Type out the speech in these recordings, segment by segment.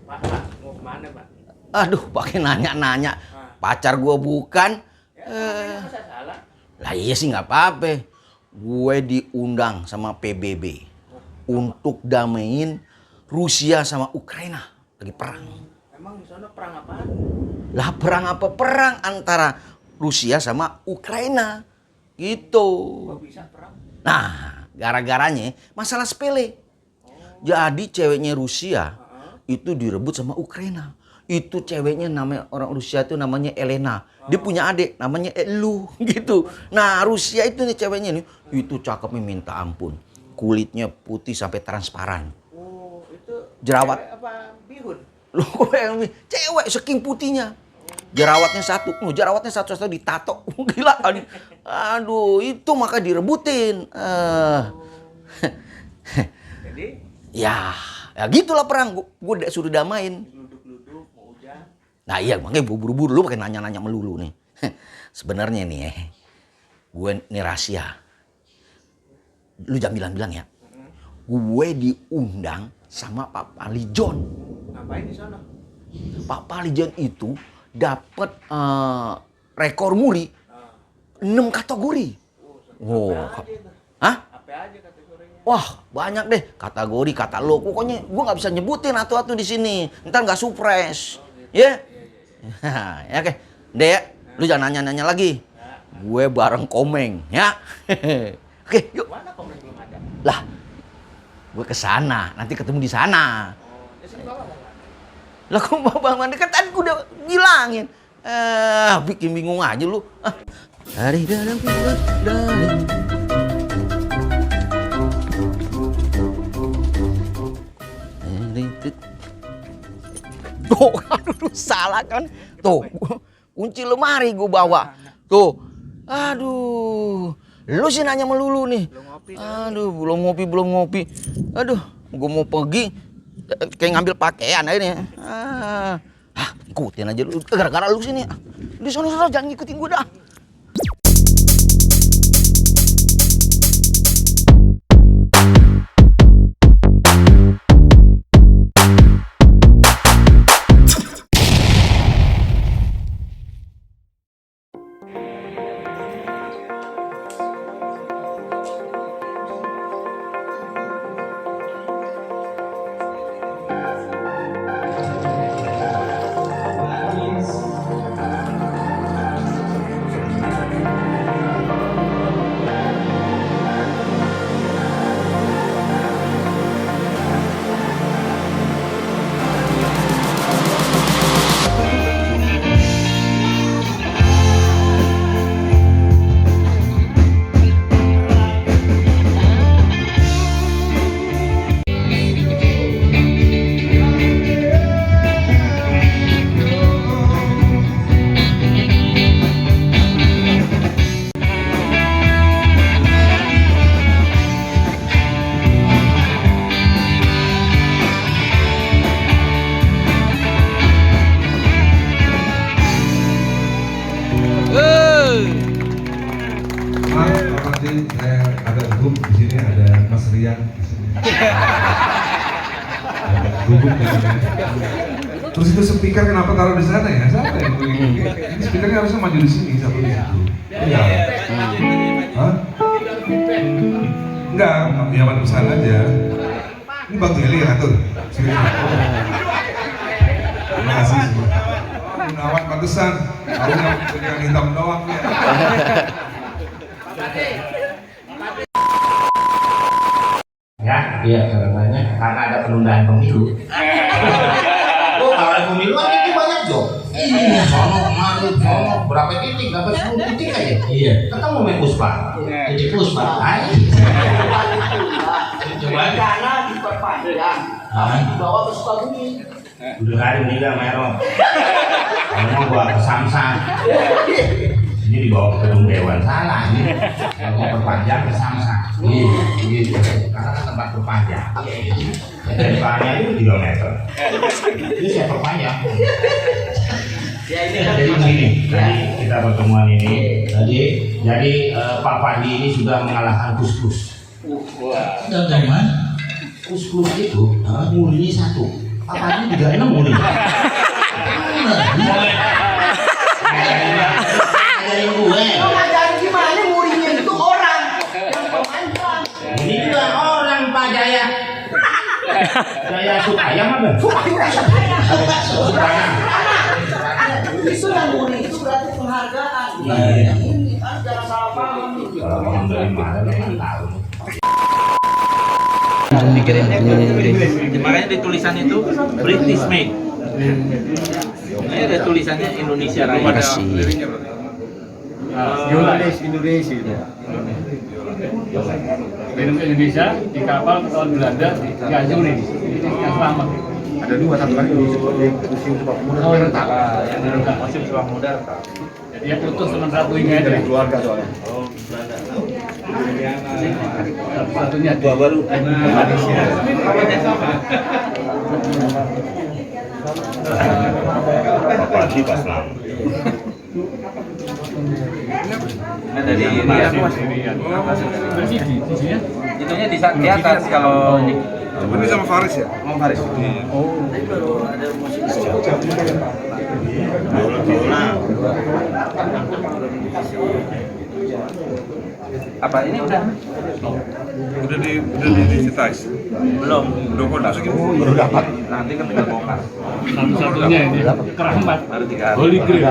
Pak, mau kemana, Pak? Aduh, pakai nanya-nanya. Pacar gue bukan. Masa salah? Lah iya sih nggak apa-apa. Gue diundang sama PBB untuk damaiin Rusia sama Ukraina lagi perang. Emang di sana perang apaan? Lah perang apa? Perang antara Rusia sama Ukraina. Gitu. Kok bisa perang? Nah, gara-garanya masalah sepele. Jadi ceweknya Rusia itu direbut sama Ukraina. Itu ceweknya namanya orang Rusia itu namanya Elena. Dia punya adik namanya Elu gitu. Nah, Rusia itu nih ceweknya nih itu cakepnya minta ampun. Kulitnya putih sampai transparan. Oh, itu Jerawat. cewek apa bihun? Loh, cewek saking putihnya. Jerawatnya satu ditato. Gila kan. Aduh, itu maka direbutin. Jadi Ya gitulah perang. Gue suruh damain. duduk-duduk mau hujan. Nah iya, makanya buru-buru lu pakai nanya-nanya melulu nih. Sebenarnya nih gue nih rahasia. Lu jangan bilang-bilang ya. Gue diundang sama Pak Palijon. Ngapain di sana? Pak Palijon itu dapat rekor muri 6 kategori. Oh, Wow. apa aja itu? Hah? Apa aja kategorinya? Wah, banyak deh kategori kata lo. Pokoknya gue nggak bisa nyebutin atu-atu di sini. Ntar nggak surprise. Ya? Ya oke. Deh ya, lu jangan nanya-nanya lagi. Gue bareng Komeng, ya. Oke, yuk. Mana komen belum ada? Lah, gue ke sana. Nanti ketemu di sana. Oh, ya sini bawa bawa. Lah kok Bang Mandi kan tadi gue udah bilangin. Bikin bingung aja lu. Hari dalam dari. Tuh, aduh salah kan. Tuh, kunci lemari gue bawa. Tuh, aduh. Lu sih nanya melulu nih. Belum ngopi. Aduh, belum ngopi. Aduh, gue mau pergi. Kayak ngambil pakaian aja nih. Ikutin aja lu. Gara-gara lu sini. Di sana jangan ngikutin gue dah. Saya ada grup di sini, ada Mas Rian di sini. Ada grup di sini. Terus itu speaker kenapa taruh di sana ya? Siapa ya? Ini speakernya harusnya maju di sini, satu di situ. Iya. Hah? Enggak, ya maju ke sana aja. Ini Bang Jeli yang atur. Sini. Terima kasih semua. Gunawan pantesan, harusnya dengan hitam doang ya. Ya, iya katanya karena ada penundaan pemilu. Oh, kalau ada pemilu kan ini banyak job. Iya, sono kemarin, sono berapa titik, dapat 10 titik aja. Iya. Ketemu main Puspa, titik Puspa. Ayo. Coba Karena diperpanjang. Dibawa ke Sukabumi. udah hari meninggal Merong. Ngomong gua ke Samsat. Ini dibawa ke gedung dewan, salah ini. Kalau mau perpanjang ke Samsat. Gitu. Karena kan tempat perpanjang. Dari depannya itu 3 meter. Ini saya perpanjang. Ya ini kan Jadi begini, tadi kita pertemuan ini. Jadi Pak Fadli ini sudah mengalahkan Kus-Kus. wah. Dari mana? Kus-Kus itu murni 1. Pak Fadli juga nemu nih. Ngajarin gue. Lo ngajarin gimana muridnya itu orang yang pemain drum. Ini juga orang Pak Jaya. Jaya Sukayam apa? Sukayam. Itu yang murid itu berarti penghargaan. Iya. Ini kan jangan salah paham. Kalau ngomong dari mana lo nggak tahu. Makanya di tulisan itu British made. Ini ada tulisannya Indonesia Raya. Terima kasih. Indonesia. Film Indonesia di kapal pesawat Belanda dihancurin. Yang selamat. Ada dua, satu lagi di musim sepak muda. Oh, retak. Yang dirusak musim sepak muda. Jadi yang putus cuma satu ini aja. Dari keluarga soalnya. Oh, Belanda. Satunya Dua baru. Apalagi pas lama. Nah, dari ini aku mas. Itunya di atas kalau ini. Ini sama Faris ya? Mau Faris. Biola. Apa ini udah? Udah digitize? Belum. Udah kok masukin? Baru dapat. Nanti kan tinggal bongkar. satu-satunya ini keramat. Baru 3 hari. Holy Grail.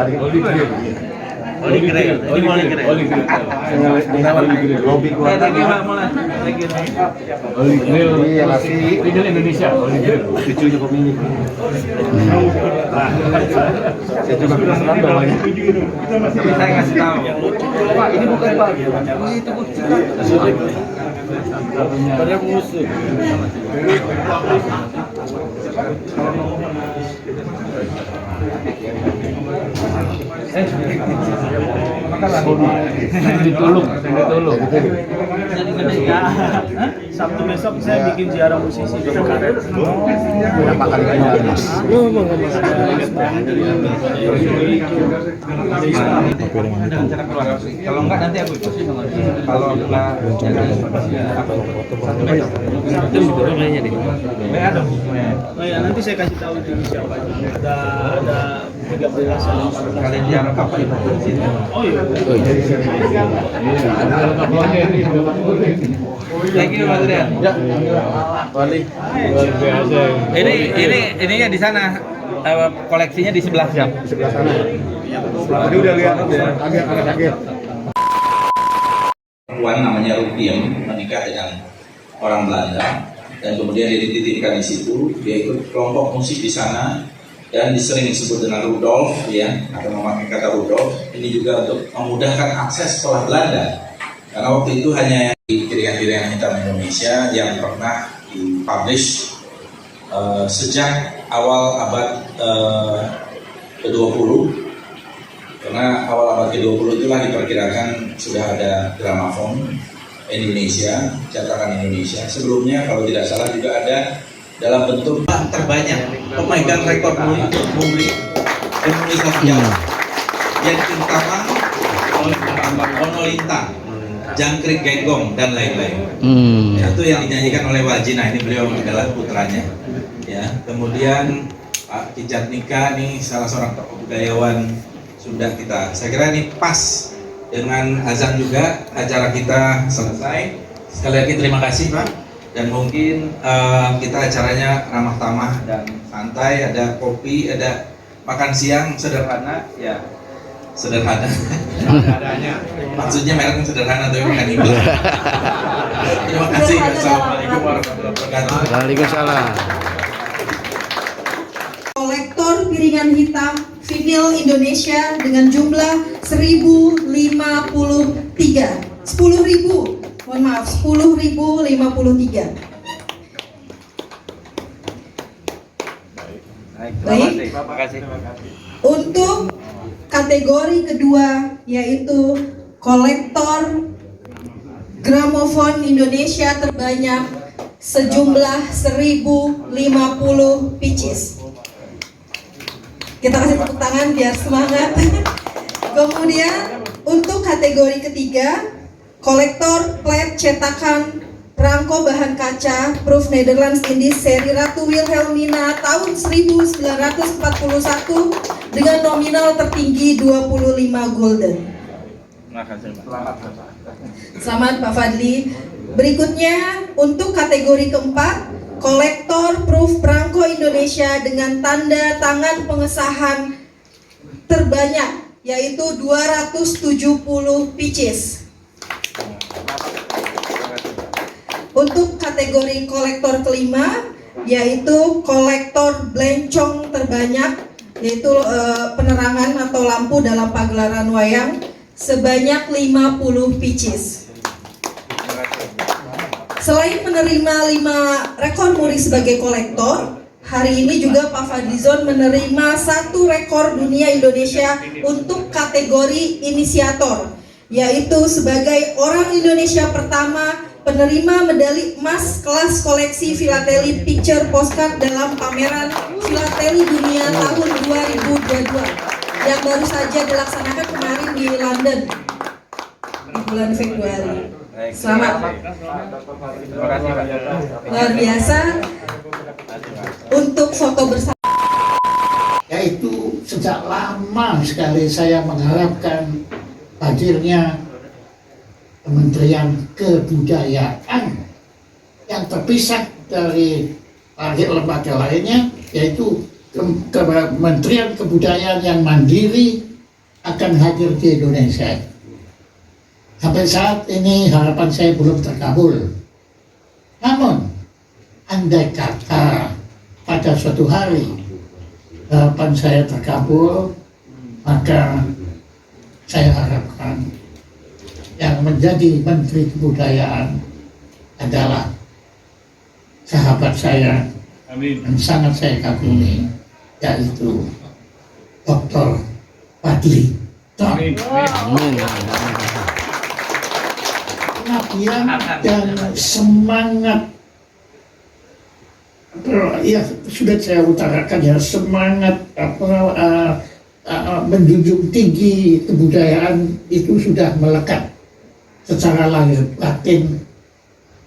Holy Grail. Ini Holy Grail. Holy Grail. Lobby Thank keluarga. you, Pak. Mulai. Thank you. Holy Grail. Iya, kasih Ini Indonesia. Holy Grail. cucunya pemilik. Saya juga penasaran bawahnya. Tapi saya ngasih tahu. Pak, ini bukan Pak. Ini itu Pada musuh. Ditolong. Sabtu besok saya bikin ziarah musisi di Karet. Berapa kali kemarin, Mas? Kalau enggak nanti aku ikut. Kalau enggak Oh ya, nanti saya kasih tahu di siapa. Ada 13 kalian ziarah apa itu? Oh iya. Thank you Mas Rian. Ininya di sana. Koleksinya di sebelah siap. Di sebelah sana. Tadi udah lihat ya, agak kaget. Perempuan namanya Rupiah menikah dengan orang Belanda dan kemudian dia dititipkan di situ. Dia ikut kelompok musik di sana dan sering disebut dengan Rudolf, ya, atau memakai kata Rudolf. Ini juga untuk memudahkan akses sekolah Belanda karena waktu itu hanya piringan-piringan hitam Indonesia yang pernah dipublish sejak awal abad ke-20. Karena awal abad ke-20 itulah diperkirakan sudah ada gramafon Indonesia, cetakan Indonesia. Sebelumnya kalau tidak salah juga ada dalam bentuk terbanyak pemegang rekor muri Indonesia sejarah. Yang utama Onolintang, Jangkrik Genggong dan lain-lain. Itu yang dinyanyikan oleh Wajina, ini beliau adalah putranya. Ya, kemudian Pak Kijat Nika nih salah seorang tokoh budayawan Sunda kita. Saya kira ini pas dengan azan juga acara kita selesai. Sekali lagi terima kasih Pak. Dan mungkin kita acaranya ramah tamah dan santai. Ada kopi, ada makan siang sederhana, ya sederhana. Maksudnya mereknya sederhana tapi bukan ibu. Terima kasih. Assalamualaikum warahmatullahi wabarakatuh. Waalaikumsalam. Kolektor piringan hitam vinil Indonesia dengan jumlah 1053. 10.000. Mohon maaf, 10.053. Baik. Terima kasih. Untuk kategori kedua yaitu kolektor gramofon Indonesia terbanyak sejumlah 1050 pieces. Kita kasih tepuk tangan biar semangat. Kemudian untuk kategori ketiga kolektor plat cetakan perangko bahan kaca Proof Netherlands Indies seri Ratu Wilhelmina tahun 1941 dengan nominal tertinggi 25 gulden. Selamat Pak Fadli. Berikutnya untuk kategori keempat, kolektor Proof Perangko Indonesia dengan tanda tangan pengesahan terbanyak, yaitu 270 pieces. Untuk kategori kolektor kelima, yaitu kolektor blencong terbanyak, yaitu penerangan atau lampu dalam pagelaran wayang sebanyak 50 pieces. Selain menerima 5 rekor muri sebagai kolektor, hari ini juga Pak Fadlizon menerima 1 rekor dunia Indonesia untuk kategori inisiator, yaitu sebagai orang Indonesia pertama penerima medali emas kelas koleksi Philately Picture Postcard dalam pameran Philately Dunia tahun 2022 yang baru saja dilaksanakan kemarin di London di bulan Februari. Selamat. Luar biasa. Untuk foto bersama. Yaitu sejak lama sekali saya mengharapkan hadirnya Kementerian Kebudayaan yang terpisah dari lembaga lainnya, yaitu Kementerian Kebudayaan yang mandiri akan hadir di Indonesia. Sampai saat ini harapan saya belum terkabul. Namun, andai kata pada suatu hari harapan saya terkabul, maka saya harapkan yang menjadi Menteri Kebudayaan adalah sahabat saya yang sangat saya kagumi, yaitu Dr. Fadli. Pengabdian dan semangat, ya sudah saya utarakan ya, semangat menjunjung tinggi kebudayaan itu sudah melekat secara lahir batin,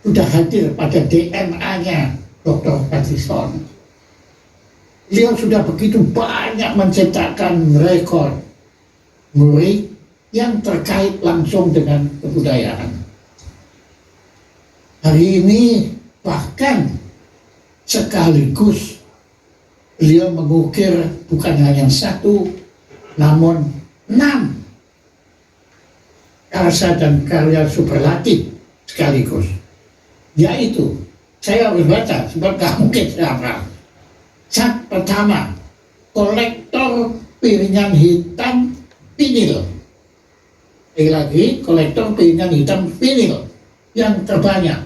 sudah hadir pada DNA-nya Dr. Fadlizon. Beliau sudah begitu banyak menciptakan rekor muri yang terkait langsung dengan kebudayaan. Hari ini bahkan sekaligus beliau mengukir bukan hanya 1, namun 6 karya dan karya superlatif sekaligus. Yaitu, saya harus baca sebab gak mungkin siapa. Yang pertama, kolektor piringan hitam vinil. Lagi kolektor piringan hitam vinil yang terbanyak,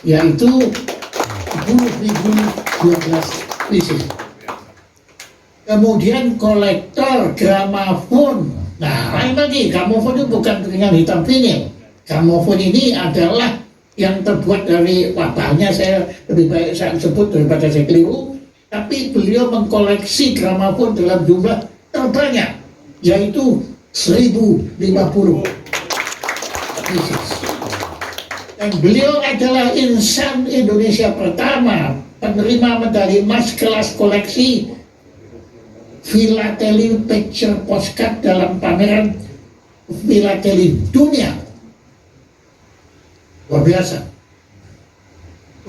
yaitu 10.012 pieces. Kemudian kolektor gramafon. Nah, lain lagi, gramafon itu bukan piringan hitam vinil. Gramafon ini adalah yang terbuat dari wabahnya, saya lebih baik saya sebut daripada saya keliru. Tapi beliau mengkoleksi gramafon dalam jumlah terbanyak, yaitu 1050 pieces. Dan beliau adalah insan Indonesia pertama penerima medali emas kelas koleksi Philately Picture Postcard dalam pameran Philately Dunia. Luar biasa.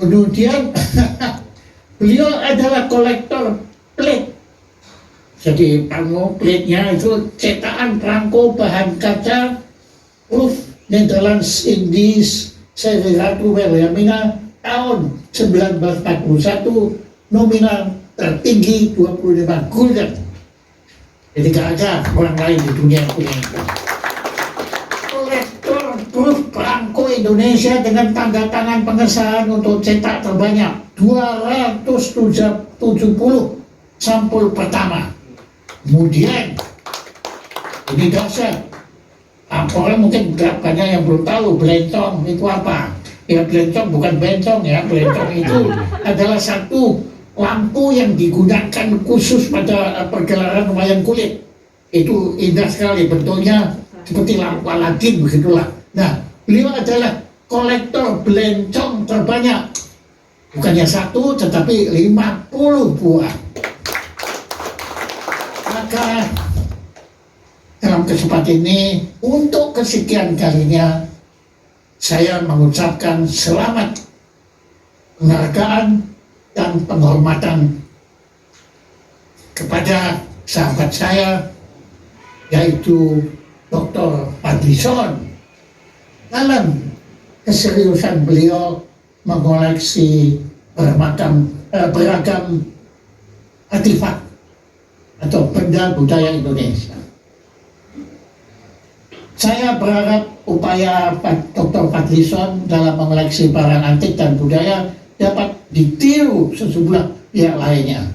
Kemudian beliau adalah kolektor plate. Jadi plate-nya itu cetakan perangko bahan kaca Proof Netherlands Indies seri Ratu Wilhelmina tahun 1941, nominal tertinggi 25 gulden. Jadi gak ada orang lain di dunia punya itu. Kolektor Proof Perangko Indonesia dengan tanda tangan pengesahan untuk cetak terbanyak 270 sampul pertama. Kemudian ini dasar. Orang mungkin banyak yang belum tahu blencong itu apa. Ya, blencong bukan bencong ya. Blencong itu adalah satu lampu yang digunakan khusus pada pergelaran wayang kulit. Itu indah sekali bentuknya, seperti lampu Aladin begitulah. Nah, beliau adalah kolektor belencong terbanyak. Bukannya 1, tetapi 50 buah. Maka dalam kesempatan ini, untuk kesekian kalinya, saya mengucapkan selamat, penghargaan, dan penghormatan kepada sahabat saya, yaitu Dr. Fadlizon, dalam keseriusan beliau mengoleksi beragam artefak atau benda budaya Indonesia. Saya berharap upaya Dr. Fadlizon dalam mengoleksi barang antik dan budaya dapat ditiru sejumlah pihak lainnya.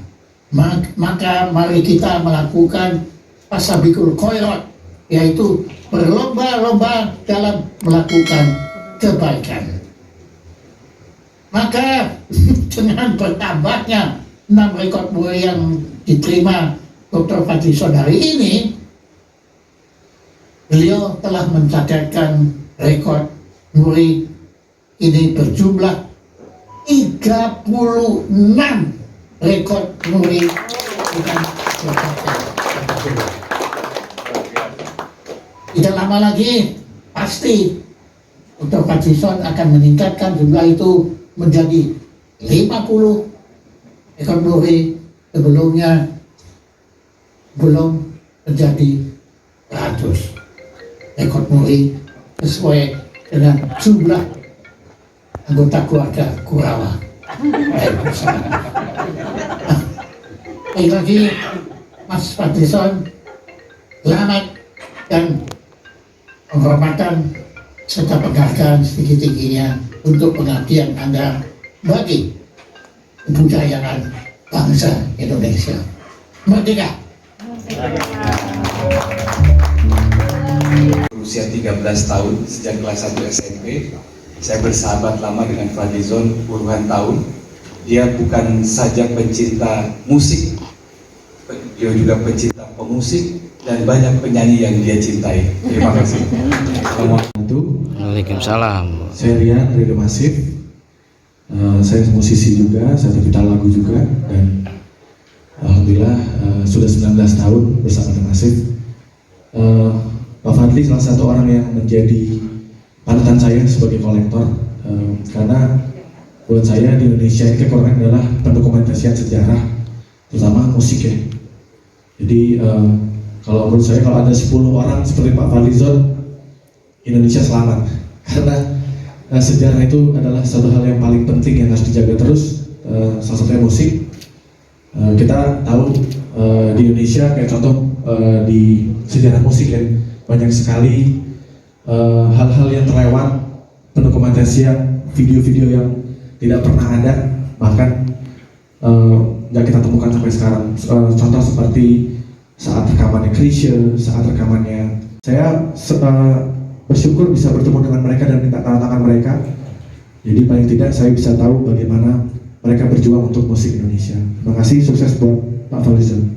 Maka mari kita melakukan Pasabikul Khairat, yaitu berlomba-lomba dalam melakukan kebaikan. Maka dengan bertambahnya 6 rekor muri yang diterima Dr. Fadlizon hari ini, beliau telah mencatatkan rekor muri ini berjumlah 36 rekor muri dengan tidak lama lagi pasti Dr. Fadlizon akan meningkatkan jumlah itu menjadi 50 ekor muri. Sebelumnya belum menjadi 100 ekor muri sesuai dengan jumlah anggota keluarga Kurawa. Baik lagi Mas Fadlizon, selamat dan penghormatan serta penghargaan setinggi-tingginya untuk pengabdian Anda bagi kebudayaan bangsa Indonesia. Merdeka! Usia 13 tahun, sejak kelas 1 SMP, saya bersahabat lama dengan Fadlizon puluhan tahun. Dia bukan saja pencinta musik, dia juga pencinta pemusik dan banyak penyanyi yang dia cintai. Terima kasih. Waalaikumsalam. Saya Rian dari The Massive. Saya musisi juga, saya pencipta lagu juga, dan alhamdulillah sudah 19 tahun bersama The Massive. Pak Fadli salah satu orang yang menjadi panutan saya sebagai kolektor, karena buat saya di Indonesia ini kekurangan adalah pendokumentasian sejarah, terutama musik ya. Jadi kalau menurut saya kalau ada 10 orang seperti Pak Fadlizon, Indonesia selamat, karena sejarah itu adalah satu hal yang paling penting yang harus dijaga terus. Salah satunya musik. Kita tahu di Indonesia kayak contoh di sejarah musik kan banyak sekali hal-hal yang terlewat, pendokumentasian, video-video yang tidak pernah ada, bahkan nggak kita temukan sampai sekarang. Contoh seperti saat rekamannya Chrisye, saat rekamannya saya bersyukur bisa bertemu dengan mereka dan minta tanda tangan mereka. Jadi paling tidak saya bisa tahu bagaimana mereka berjuang untuk musik Indonesia. Terima kasih, sukses buat Pak Fadlizon.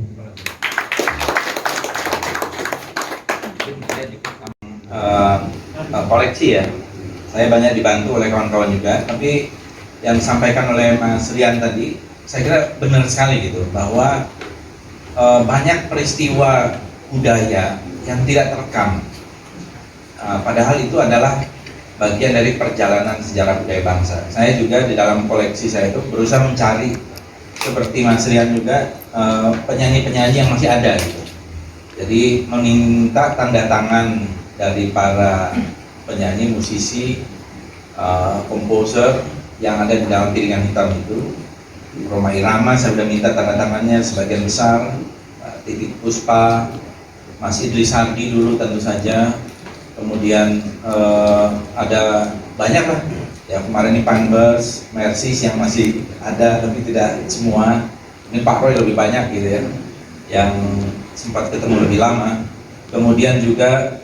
Koleksi ya, saya banyak dibantu oleh kawan-kawan juga, tapi yang disampaikan oleh Mas Rian tadi, saya kira benar sekali gitu, bahwa banyak peristiwa budaya yang tidak terekam, padahal itu adalah bagian dari perjalanan sejarah budaya bangsa. Saya juga di dalam koleksi saya itu berusaha mencari, seperti Mas Rian juga, penyanyi-penyanyi yang masih ada gitu. Jadi meminta tanda tangan dari para penyanyi, musisi, komposer yang ada di dalam piringan hitam itu. Rhoma Irama saya sudah minta tanda tangannya sebagian besar, Titik Puspa, Mas Idris Hardi dulu tentu saja, kemudian ada banyak lah ya, kemarin ini Panbers, Mersis yang masih ada tapi tidak semua. Ini Pak Roy lebih banyak gitu ya, yang sempat ketemu lebih lama. Kemudian juga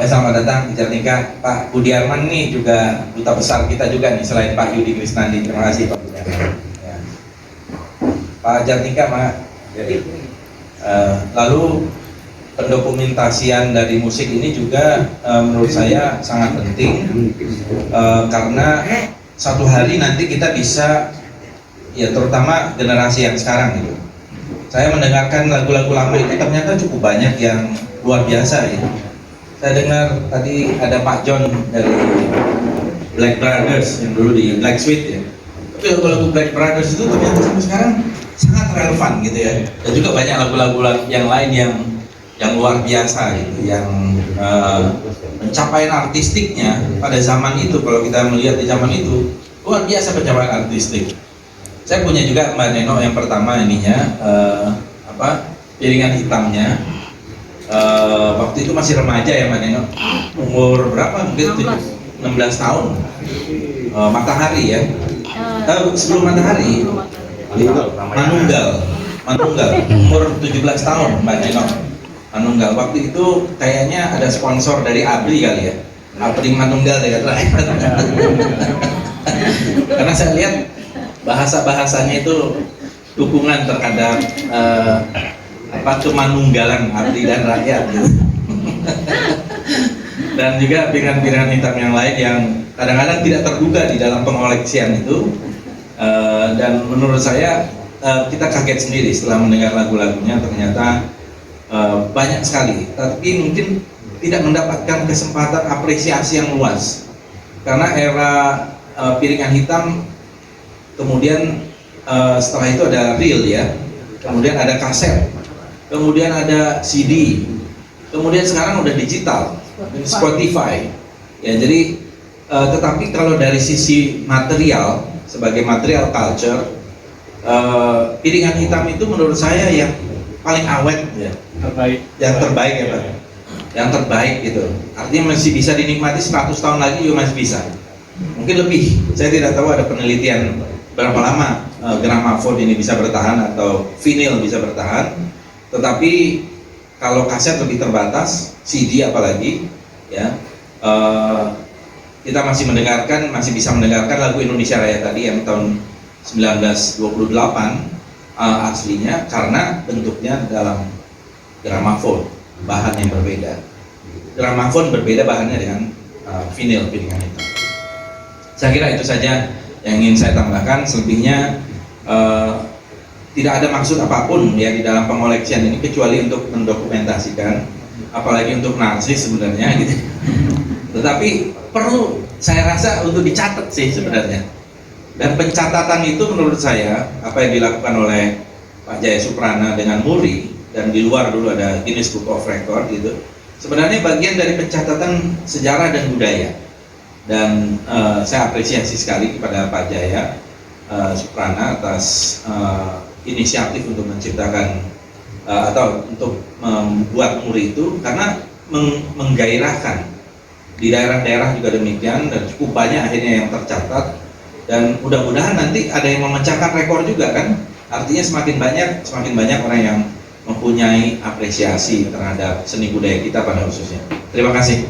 selamat datang di Jatika Pak Budiarman, nih juga duta besar kita juga nih selain Pak Yudi Krisnandi. Terima kasih Pak Budiarman ya. Pak Jatika Mak. Jadi lalu pendokumentasian dari musik ini juga menurut saya sangat penting, karena satu hari nanti kita bisa, ya terutama generasi yang sekarang gitu. Saya mendengarkan lagu-lagu lama itu ternyata cukup banyak yang luar biasa ya. Saya dengar tadi ada Pak John dari Black Brothers yang dulu di Black Sweet ya. Tapi lagu-lagu Black Brothers itu ternyata sampai sekarang sangat relevan gitu ya. Dan juga banyak lagu-lagu yang lain yang luar biasa gitu, yang pencapaian artistiknya pada zaman itu, kalau kita melihat di zaman itu luar biasa pencapaian artistik. Saya punya juga Mbak Neno yang pertama ininya piringan hitamnya. Waktu itu masih remaja ya Mbak Neno, umur berapa mungkin 16 tahun. Matahari ya, sebelum Matahari, Manunggal, umur 17 tahun Mbak Neno. Manunggal, waktu itu kayaknya ada sponsor dari ABRI kali ya, ABRI Manunggal ya, karena saya lihat bahasanya itu dukungan terhadap kemanunggalan ABRI dan rakyat gitu. Dan juga piringan-piringan hitam yang lain yang kadang-kadang tidak terduga di dalam pengoleksian itu, dan menurut saya kita kaget sendiri setelah mendengar lagu-lagunya, ternyata banyak sekali, tapi mungkin tidak mendapatkan kesempatan apresiasi yang luas karena era piringan hitam, kemudian setelah itu ada reel ya, kemudian ada kaset, kemudian ada CD, kemudian sekarang udah digital, Spotify ya. Jadi tetapi kalau dari sisi material, sebagai material culture, piringan hitam itu menurut saya yang paling awet ya, yang terbaik ya Pak, yang terbaik gitu. Artinya masih bisa dinikmati 100 tahun lagi juga masih bisa, mungkin lebih. Saya tidak tahu ada penelitian berapa lama gramafon ini bisa bertahan atau vinyl bisa bertahan, tetapi kalau kaset lebih terbatas, CD apalagi ya, kita masih bisa mendengarkan lagu Indonesia Raya tadi yang tahun 1928 aslinya, karena bentuknya dalam gramafon, bahan yang berbeda. Gramafon berbeda bahannya dengan vinyl piringan hitam. Saya kira itu saja yang ingin saya tambahkan. Selebihnya tidak ada maksud apapun ya di dalam pengoleksian ini kecuali untuk mendokumentasikan, apalagi untuk narsis sebenarnya gitu. Tetapi perlu, saya rasa, untuk dicatat sih sebenarnya. Dan pencatatan itu menurut saya, apa yang dilakukan oleh Pak Jaya Suprana dengan Muri, dan di luar dulu ada Guinness Book of Record gitu, sebenarnya bagian dari pencatatan sejarah dan budaya. Dan saya apresiasi sekali kepada Pak Jaya Suprana atas inisiatif untuk menciptakan atau untuk membuat Muri itu, karena menggairahkan. Di daerah-daerah juga demikian, dan cukup banyak akhirnya yang tercatat. Dan mudah-mudahan nanti ada yang memecahkan rekor juga kan, artinya semakin banyak orang yang mempunyai apresiasi terhadap seni budaya kita pada khususnya. Terima kasih.